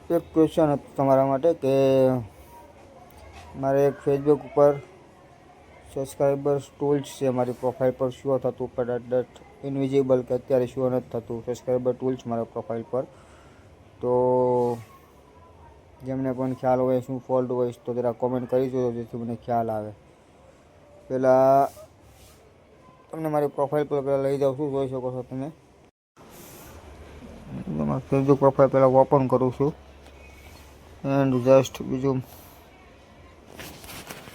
એક ક્વેશ્ચન હતું તમારા માટે કે મારે એક ફેસબુક ઉપર સબસ્ક્રાઈબર્સ ટૂલ્સ છે મારી પ્રોફાઇલ પર શો થતું પણ ઇનવિઝિબલ કે અત્યારે શો નથી થતું સબસ્ક્રાઈબર ટૂલ્સ મારા પ્રોફાઇલ પર. તો જેમને પણ ખ્યાલ હોય શું ફોલ્ટ હોય તો જરા કોમેન્ટ કરી દો જેથી મને ખ્યાલ આવે. પહેલાં તમને મારી પ્રોફાઇલ પર પહેલાં લઈ જાઉં છું, જોઈ શકો છો તમે. ફેસબુક પ્રોફાઇલ પહેલાં ઓપન કરું છું એન્ડ જસ્ટ બીજું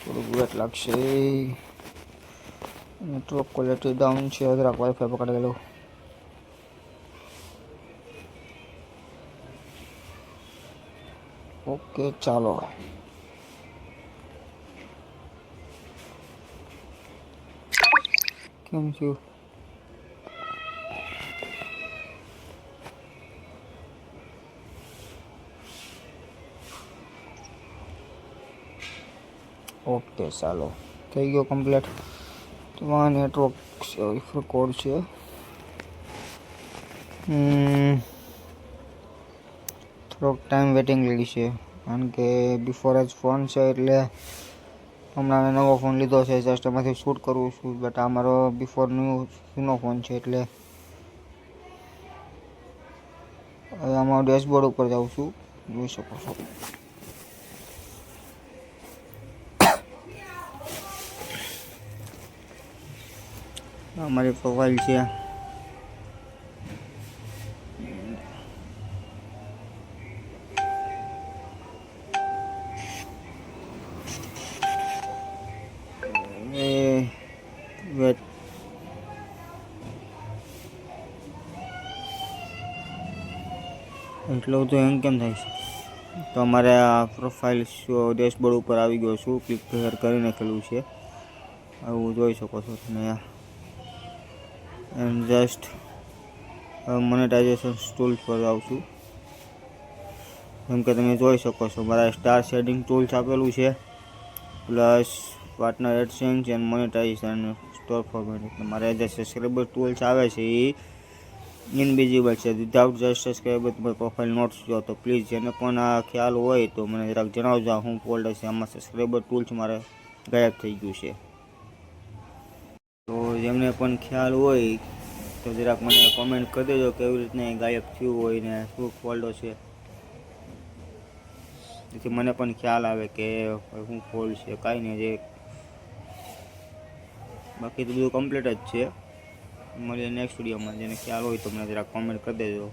થોડુંક વેટ લાગશે. નેટવર્ક ક્વોલિટી ડાઉન છે, જરાક વાઈફાઈ પકડી ગયેલું. ઓકે ચાલો. કેમ છું? ઓકે ચાલો થઈ ગયો કમ્પ્લીટ. તમારા નેટવર્ક કોડ છે. થોડોક ટાઈમ વેટિંગ લેશે કારણ કે બિફોર જ ફોન છે એટલે હમણાં મેં નવો ફોન લીધો છે, જસ્ટ એમાંથી શૂટ કરું છું. બટ આ મારો બિફોર જૂનો ફોન છે એટલે હવે આમાં ડેશબોર્ડ ઉપર જાઉં છું, જોઈ શકો છો. અમારી પ્રોફાઇલ છે. વેટ એટલું તો એમ કેમ થાય છે? તો અમારે આ પ્રોફાઇલ ડેશબોર્ડ ઉપર આવી ગયો છું, ક્લિક કરી નાખેલું છે, આવું જોઈ શકો છો તમે. એન્ડ જસ્ટ મોનેટાઇઝેશન ટૂલ્સ પર આવું છું. જેમ કે તમે જોઈ શકો છો મારા સ્ટાર શેડિંગ ટૂલ્સ આપેલું છે, plus partner AdSense and monetisation store format. મારે જે સબસ્ક્રાઈબર ટૂલ્સ આવે છે એ ઇનવિઝિબલ છે, વિધાઉટ જસ્ટ સબસ્ક્રાઈબર તમારી પ્રોફાઇલ નોટ જો. તો પ્લીઝ જેને પણ આ ખ્યાલ હોય તો મને જરાક જણાવજો હું ફોલ્ટ છે. આમાં સબસ્ક્રાઈબર ટૂલ્સ મારે ગાયબ થઈ ગયું છે. તો જેમને પણ ખ્યાલ હોય તો જરાક મને કોમેન્ટ કરી દેજો કેવી રીતના ગાયબ થયું હોય ને શું ફોલ્ટ છે, જેથી મને પણ ખ્યાલ આવે કે શું ફોલ્ટ છે. કાંઈ નહીં, જે બાકી તો બધું કમ્પ્લીટ જ છે. મળીએ નેક્સ્ટ વિડીયોમાં. જેને ખ્યાલ હોય તો મને જરાક કોમેન્ટ કરી દેજો.